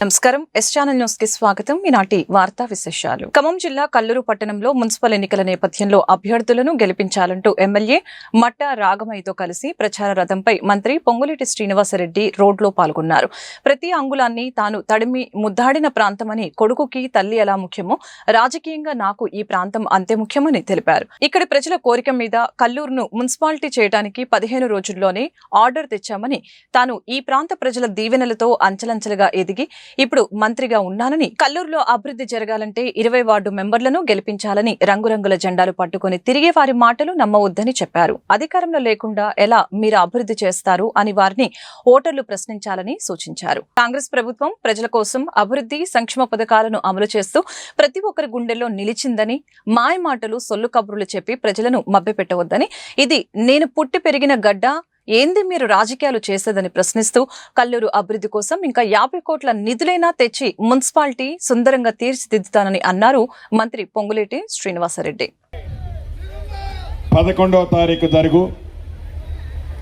నమస్కారం. S channel news కి స్వాగతం. ఈనాటి వార్తా విశేషాలు. ఖమ్మం జిల్లా కల్లూరు పట్టణంలో మున్సిపల్ ఎన్నికల నేపథ్యంలో అభ్యర్థులను గెలిపించాలంటూ ఎమ్మెల్యే మట్ట రాగమయ్యతో కలిసి ప్రచార రథంపై మంత్రి పొంగులేటి శ్రీనివాసరెడ్డి రోడ్లో పాల్గొన్నారు. ప్రతి అంగుళాన్ని తాను తడిమి ముద్దాడిన ప్రాంతమని, కొడుకుకి తల్లి ఎలా ముఖ్యమో రాజకీయంగా నాకు ఈ ప్రాంతం అంతే ముఖ్యమని తెలిపారు. ఇక్కడి ప్రజల కోరిక మీద కల్లూరును మున్సిపాలిటీ చేయడానికి 15 రోజుల్లోనే ఆర్డర్ తెచ్చామని, తాను ఈ ప్రాంత ప్రజల దీవెనలతో అంచెలంచెలుగా ఎదిగి ఇప్పుడు మంత్రిగా ఉన్నానని, కల్లూరులో అభివృద్ధి జరగాలంటే 20 వార్డు మెంబర్లను గెలిపించాలని రంగురంగుల జెండాలు పట్టుకుని తిరిగే వారి మాటలు నమ్మవద్దని చెప్పారు. అధికారంలో లేకుండా ఎలా మీరు అభివృద్ధి చేస్తారు అని వారిని ఓటర్లు ప్రశ్నించాలని సూచించారు. కాంగ్రెస్ ప్రభుత్వం ప్రజల కోసం అభివృద్ధి సంక్షేమ పథకాలను అమలు చేస్తూ ప్రతి ఒక్కరి గుండెల్లో నిలిచిందని, మాయ మాటలు సొల్లు కబుర్లు చెప్పి ప్రజలను మభ్యపెట్టవద్దని, ఇది నేను పుట్టి పెరిగిన గడ్డ, ఏంది మీరు రాజకీయాలు చేసేదని ప్రశ్నిస్తూ కల్లూరు అభివృద్ధి కోసం ఇంకా 50 కోట్ల నిధులైనా తెచ్చి మున్సిపాలిటీ సుందరంగా తీర్చిదిద్దుతానని అన్నారు మంత్రి పొంగులేటి శ్రీనివాసరెడ్డి. 11వ తారీఖు జరుగు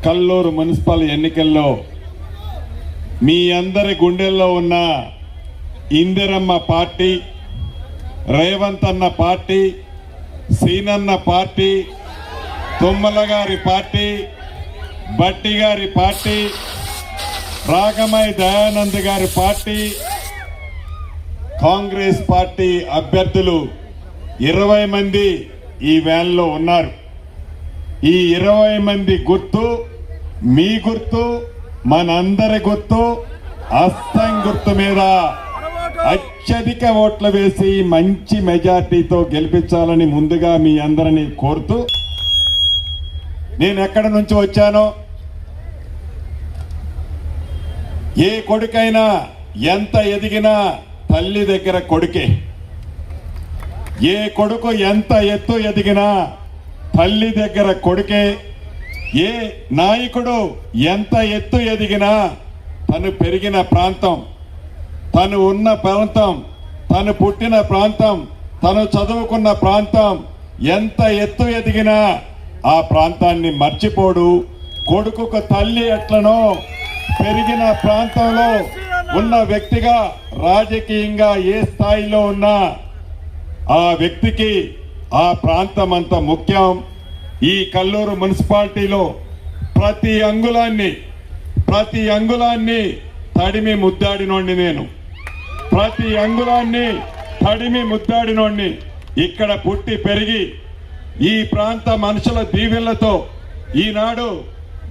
కల్లూరు మున్సిపల్ ఎన్నికల్లో మీ అందరి గుండెల్లో ఉన్న ఇందిరమ్మ పార్టీ, రేవంత్ అన్న పార్టీ, సీనన్న పార్టీ, తుమ్మల గారి పార్టీ, బట్టి గారి పార్టీ, రాగమై దయానంద్ గారి పార్టీ, కాంగ్రెస్ పార్టీ అభ్యర్థులు 20 మంది ఈ వ్యాన్లో ఉన్నారు. ఈ 20 మంది గుర్తు మీ గుర్తు, మనందరి గుర్తు, హస్తం గుర్తు మీద అత్యధిక ఓట్లు వేసి మంచి మెజార్టీతో గెలిపించాలని ముందుగా మీ అందరినీ కోరుతూ, నేను ఎక్కడి నుంచి వచ్చానో, ఏ కొడుకైనా ఎంత ఎదిగినా తల్లి దగ్గర కొడుకే. ఏ కొడుకు ఎంత ఎత్తు ఎదిగినా తల్లి దగ్గర కొడుకే. ఏ నాయకుడు ఎంత ఎత్తు ఎదిగినా తను పెరిగిన ప్రాంతం, తను ఉన్న ప్రాంతం, తను పుట్టిన ప్రాంతం, తను చదువుకున్న ప్రాంతం ఎంత ఎత్తు ఎదిగినా ఆ ప్రాంతాన్ని మర్చిపోడు. కొడుకుకు తల్లి ఎట్లనో పెరిగిన ప్రాంతంలో ఉన్న వ్యక్తిగా రాజకీయంగా ఏ స్థాయిలో ఉన్నా ఆ వ్యక్తికి ఆ ప్రాంతం అంత ముఖ్యం. ఈ కల్లూరు మున్సిపాలిటీలో ప్రతి అంగుళాన్ని తడిమి ముద్దాడినోడిని నేను. ప్రతి అంగుళాన్ని తడిమి ముద్దాడినోడిని. ఇక్కడ పుట్టి పెరిగి ఈ ప్రాంత మనుషుల దీవెనలతో ఈనాడు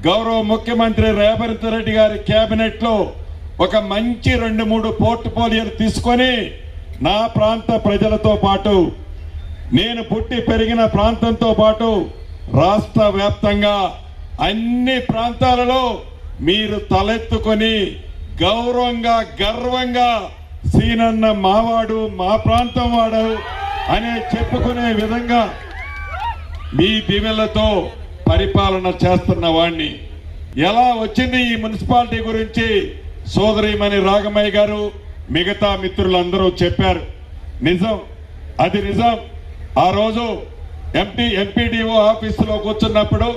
గౌరవ ముఖ్యమంత్రి రేవంత్ రెడ్డి గారి కేబినెట్ లో ఒక మంచి 2-3 పోర్ట్ఫోలియోలు తీసుకొని నా ప్రాంత ప్రజలతో పాటు, నేను పుట్టి పెరిగిన ప్రాంతంతో పాటు రాష్ట్ర వ్యాప్తంగా అన్ని ప్రాంతాలలో మీరు తలెత్తుకొని గౌరవంగా గర్వంగా సీనన్న మావాడు, మా ప్రాంతం వాడు అనే చెప్పుకునే విధంగా మీ దీవెనలతో పరిపాలన చేస్తున్న వాడిని. ఎలా వచ్చింది ఈ మున్సిపాలిటీ గురించి సోదరిమణి రాగమయ్య గారు, మిగతా మిత్రులందరూ చెప్పారు. నిజం, అది నిజం. ఆ రోజు ఎంపీడీఓ ఆఫీసులో కూర్చున్నప్పుడు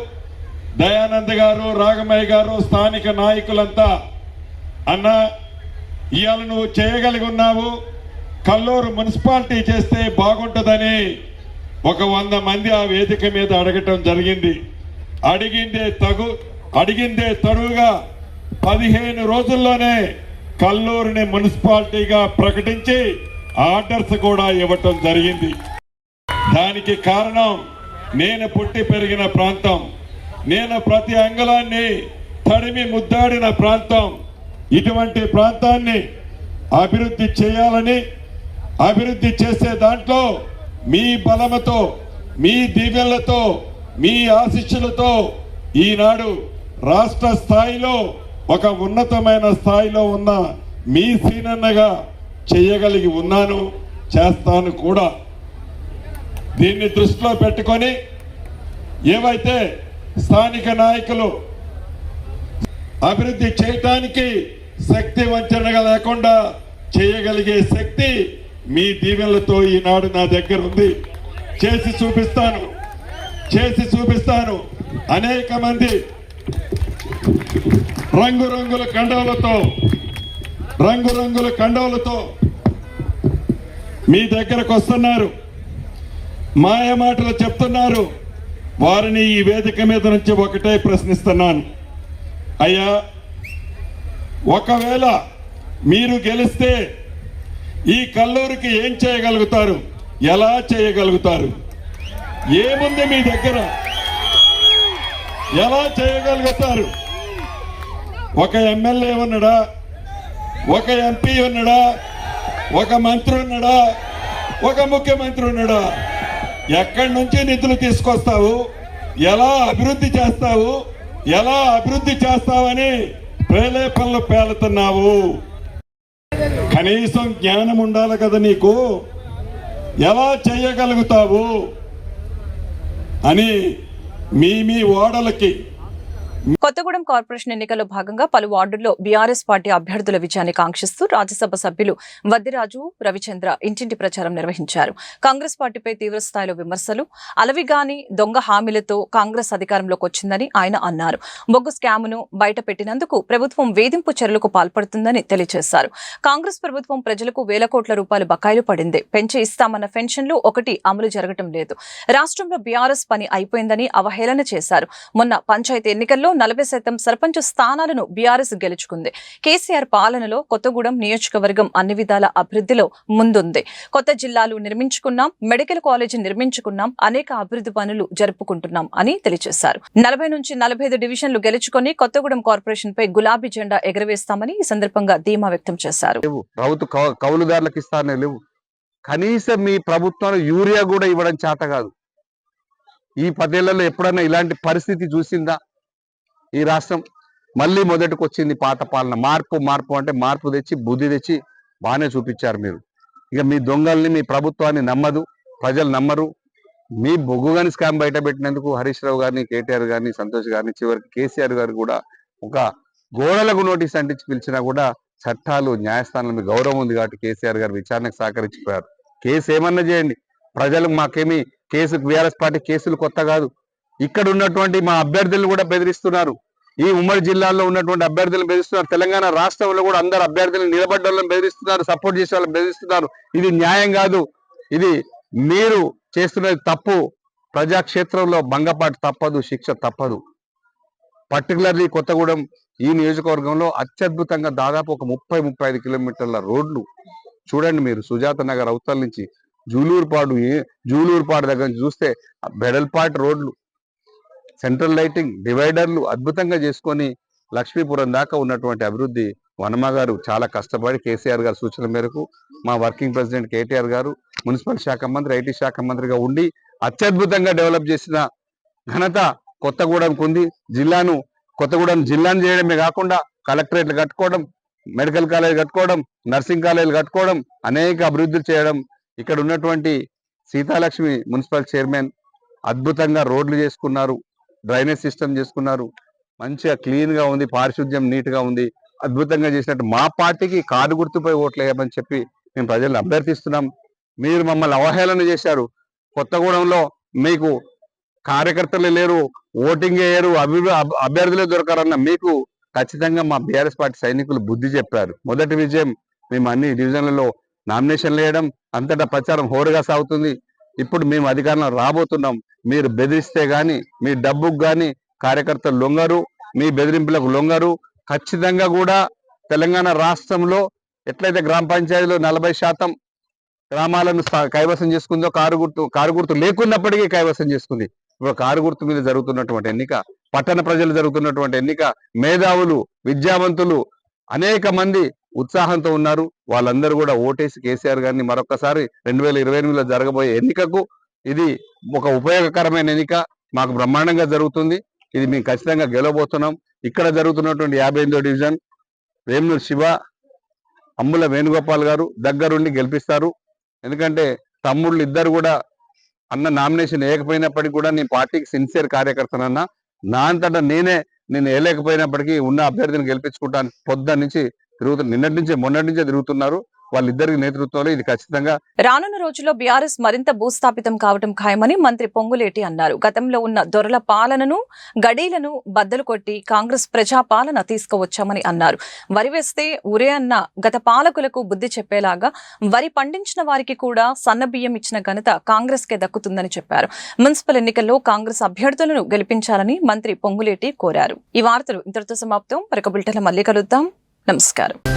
దయానంద్ గారు, రాగమయ్య గారు, స్థానిక నాయకులంతా, అన్న ఇవాళ నువ్వు చేయగలిగి ఉన్నావు, కల్లూరు మున్సిపాలిటీ చేస్తే బాగుంటుందని ఒక 100 మంది ఆ వేదిక మీద అడగటం జరిగింది. అడిగిందే తరువుగా 15 రోజుల్లోనే కల్లూరుని మున్సిపాలిటీగా ప్రకటించి ఆర్డర్స్ కూడా ఇవ్వటం జరిగింది. దానికి కారణం నేను పుట్టి పెరిగిన ప్రాంతం, నేను ప్రతి అంగుళాన్ని తడిమి ముద్దాడిన ప్రాంతం. ఇటువంటి ప్రాంతాన్ని అభివృద్ధి చేయాలని, అభివృద్ధి చేసే దాంట్లో మీ బలముతో, మీ దీవెనలతో, మీ ఆశీస్సులతో ఈనాడు రాష్ట్ర స్థాయిలో ఒక ఉన్నతమైన స్థాయిలో ఉన్న మీ సీనన్నగా చేయగలిగి ఉన్నాను, చేస్తాను కూడా. దీన్ని దృష్టిలో పెట్టుకొని ఏవైతే స్థానిక నాయకులు అభివృద్ధి చేయటానికి శక్తి వంచనగా లేకుండా చేయగలిగే శక్తి మీ దీవెనలతో ఈనాడు నా దగ్గర ఉంది. చేసి చూపిస్తాను. అనేక మంది రంగురంగుల కండవలతో రంగురంగుల కండవలతో మీ దగ్గరకు వస్తున్నారు, మాయ మాటలు చెప్తున్నారు. వారిని ఈ వేదిక మీద నుంచి ఒకటే ప్రశ్నిస్తున్నాను. అయ్యా, ఒకవేళ మీరు గెలిస్తే ఈ కల్లూరుకి ఏం చేయగలుగుతారు? ఎలా చేయగలుగుతారు? ఏముంది మీ దగ్గర? ఎలా చేయగలుగుతారు? ఒక ఎమ్మెల్యే ఉన్నాడా? ఒక ఎంపీ ఉన్నాడా? ఒక మంత్రి ఉన్నాడా? ఒక ముఖ్యమంత్రి ఉన్నాడా? ఎక్కడి నుంచి నిధులు తీసుకొస్తావు? ఎలా అభివృద్ధి చేస్తావు? ఎలా అభివృద్ధి చేస్తావని ప్రేలేపనలు పేలుతున్నావు. కనీసం జ్ఞానం ఉండాలి కదా నీకు. ఎలా చేయగలుగుతావు అని మీ ఓడలకి. కొత్తగూడెం కార్పొరేషన్ ఎన్నికల్లో భాగంగా పలు వార్డుల్లో బీఆర్ఎస్ పార్టీ అభ్యర్థుల విజయాన్ని కాంక్షిస్తూ రాజ్యసభ సభ్యులు వద్దిరాజు రవిచంద్ర ఇంటింటి ప్రచారం నిర్వహించారు. కాంగ్రెస్ పార్టీపై తీవ్రస్థాయిలో విమర్శలు, అలవిగాని దొంగ హామీలతో కాంగ్రెస్ అధికారంలోకి వచ్చిందని ఆయన అన్నారు. బొగ్గు స్కామ్ను బయటపెట్టినందుకు ప్రభుత్వం వేధింపు చర్యలకు పాల్పడుతుందని తెలియజేశారు. కాంగ్రెస్ ప్రభుత్వం ప్రజలకు వేల కోట్ల రూపాయలు బకాయిలు పడింది. పెంచి ఇస్తామన్న పెన్షన్లు ఒకటి అమలు జరగటం లేదు. రాష్ట్రంలో బీఆర్ఎస్ పని అయిపోయిందని అవహేళన చేశారు. మొన్న పంచాయతీ ఎన్నికల్లో 40% సర్పంచ్ స్థానాలను బీఆర్ఎస్ గెలుచుకుంది. కేసీఆర్ పాలనలో కొత్తగూడెం నియోజకవర్గం అన్ని విధాల అభివృద్ధిలో ముందుంది. కొత్త జిల్లాలు నిర్మించుకున్నాం, మెడికల్ కాలేజీ నిర్మించుకున్నాం, అనేక అభివృద్ధి పనులు జరుపుకుంటున్నాం అని తెలియజేశారు. 40 నుంచి 45 డివిజన్లు గెలుచుకొని కొత్తగూడెం కార్పొరేషన్ పై గులాబీ జెండా ఎగరవేస్తామని ఈ సందర్భంగా ధీమా వ్యక్తం చేశారు. ప్రభుత్వ కౌలుదారులకు ఇస్తానే లేవు. కనీసం మీ ప్రభుత్వం యూరియా కూడా ఇవ్వడం చేత కాదు. ఈ 10 ఏళ్లలో ఎప్పుడన్నా ఇలాంటి పరిస్థితి చూసిందా? ఈ రాష్ట్రం మళ్ళీ మొదటికి వచ్చింది పాత పాలన. మార్పు అంటే మార్పు తెచ్చి బుద్ధి తెచ్చి బాగానే చూపించారు మీరు. ఇక మీ దొంగల్ని, మీ ప్రభుత్వాన్ని నమ్మదు, ప్రజలు నమ్మరు. మీ బొగ్గుగాని స్కామ్ బయట పెట్టినందుకు హరీష్ రావు గారిని, కేటీఆర్ గారిని, సంతోష్ గారిని, చివరికి కేసీఆర్ గారు కూడా ఒక గోడలకు నోటీస్ అంటించి పిలిచినా కూడా చట్టాలు, న్యాయస్థానాల మీద గౌరవం ఉంది కాబట్టి కేసీఆర్ గారు విచారణకు సహకరించిపోయారు. కేసు ఏమన్నా చేయండి, ప్రజలకు మాకేమి కేసు, బీఆర్ఎస్ పార్టీ కేసులు కొత్త కాదు. ఇక్కడ ఉన్నటువంటి మా అభ్యర్థులను కూడా బెదిరిస్తున్నారు. ఈ ఉమ్మడి జిల్లాలో ఉన్నటువంటి అభ్యర్థులను బెదిరిస్తున్నారు. తెలంగాణ రాష్ట్రంలో కూడా అందరు అభ్యర్థులను నిలబడ్డ వాళ్ళని బెదిరిస్తున్నారు, సపోర్ట్ చేసే వాళ్ళని బెదిరిస్తున్నారు. ఇది న్యాయం కాదు. ఇది మీరు చేస్తున్నది తప్పు. ప్రజాక్షేత్రంలో భంగపాటు తప్పదు, శిక్ష తప్పదు. పర్టికులర్లీ కొత్తగూడెం ఈ నియోజకవర్గంలో అత్యద్భుతంగా దాదాపు ఒక 30-35 కిలోమీటర్ల రోడ్లు చూడండి మీరు. సుజాత నగర్ అవతల నుంచి జూలూరుపాడు దగ్గర నుంచి చూస్తే బెడల్పాటి రోడ్లు, సెంట్రల్ లైటింగ్, డివైడర్లు అద్భుతంగా చేసుకొని లక్ష్మీపురం దాకా ఉన్నటువంటి అభివృద్ధి వనమ గారు చాలా కష్టపడి కేసీఆర్ గారి సూచన మేరకు మా వర్కింగ్ ప్రెసిడెంట్ కేటీఆర్ గారు మున్సిపల్ శాఖ మంత్రి, ఐటీ శాఖ మంత్రిగా ఉండి అత్యద్భుతంగా డెవలప్ చేసిన ఘనత కొత్తగూడెంకు ఉంది. కొత్తగూడెం జిల్లాను చేయడమే కాకుండా కలెక్టరేట్లు కట్టుకోవడం, మెడికల్ కాలేజ్ కట్టుకోవడం, నర్సింగ్ కాలేజీలు కట్టుకోవడం, అనేక అభివృద్ధులు చేయడం. ఇక్కడ ఉన్నటువంటి సీతాలక్ష్మి మున్సిపల్ చైర్మన్ అద్భుతంగా రోడ్లు చేసుకున్నారు, డ్రైనేజ్ సిస్టమ్ చేసుకున్నారు, మంచిగా క్లీన్ గా ఉంది, పారిశుద్ధ్యం నీట్ గా ఉంది. అద్భుతంగా చేసినట్టు మా పార్టీకి కారు గుర్తుపై ఓట్లు వేయమని చెప్పి మేము ప్రజలను అభ్యర్థిస్తున్నాం. మీరు మమ్మల్ని అవహేళన చేశారు. కొత్తగూడెంలో మీకు కార్యకర్తలు లేరు, ఓటింగ్ వేయరు, అభ్యర్థులే దొరకరన్న మీకు ఖచ్చితంగా మా బీఆర్ఎస్ పార్టీ సైనికులు బుద్ధి చెప్పారు. మొదటి విజయం మేము అన్ని డివిజన్లలో నామినేషన్లు వేయడం, అంతటా ప్రచారం హోరుగా సాగుతుంది. ఇప్పుడు మేము అధికారంలో రాబోతున్నాం. మీరు బెదిరిస్తే గాని, మీ డబ్బుకు గాని కార్యకర్తలు లొంగరు, మీ బెదిరింపులకు లొంగరు. ఖచ్చితంగా కూడా తెలంగాణ రాష్ట్రంలో ఎట్లయితే గ్రామ పంచాయతీలో 40% గ్రామాలను కైవసం చేసుకుందో కారు గుర్తు లేకున్నప్పటికీ కైవసం చేసుకుంది. ఇప్పుడు కారు గుర్తు మీద జరుగుతున్నటువంటి ఎన్నిక, పట్టణ ప్రజలు జరుగుతున్నటువంటి ఎన్నిక, మేధావులు, విద్యావంతులు అనేక మంది ఉత్సాహంతో ఉన్నారు. వాళ్ళందరూ కూడా ఓటేసి కేసీఆర్ గారిని మరొకసారి 2028లో జరగబోయే ఎన్నికకు ఇది ఒక ఉపయోగకరమైన ఎన్నిక మాకు బ్రహ్మాండంగా జరుగుతుంది. ఇది మేము ఖచ్చితంగా గెలవబోతున్నాం. ఇక్కడ జరుగుతున్నటువంటి 58వ డివిజన్ వేమనూరు శివ, అమ్ముల వేణుగోపాల్ గారు దగ్గరుండి గెలిపిస్తారు. ఎందుకంటే తమ్ముళ్ళు ఇద్దరు కూడా అన్న నామినేషన్ వేయకపోయినప్పటికీ కూడా నేను పార్టీకి సిన్సియర్ కార్యకర్తనన్నా, నా అంతటా నేను వేయలేకపోయినప్పటికీ ఉన్న అభ్యర్థిని గెలిపించుకుంటాను. పొద్దున్న నుంచి మొన్నటి నుంచే తిరుగుతున్నారు. వాళ్ళిద్దరి నేతృత్వంలో ఇది ఖచ్చితంగా రానున్న రోజుల్లో బీఆర్ఎస్ మరింత భూస్థాపితం కావడం ఖాయమని మంత్రి పొంగులేటి అన్నారు. గతంలో ఉన్న దొరల పాలనను గడీలను బద్దలు కొట్టి కాంగ్రెస్ ప్రజాపాలన తీసుకువచ్చామని అన్నారు. వరి వేస్తే ఉరే అన్న గత పాలకులకు బుద్ధి చెప్పేలాగా వరి పండించిన వారికి కూడా సన్నబియ్యం ఇచ్చిన ఘనత కాంగ్రెస్ కే దక్కుతుందని చెప్పారు. మున్సిపల్ ఎన్నికల్లో కాంగ్రెస్ అభ్యర్థులను గెలిపించాలని మంత్రి పొంగులేటి కోరారు. ఈ వార్తలు ఇంతటితో సమాప్తం. మరొక బులెటిన్లో మళ్ళీ కలుద్దాం. నమస్కారం.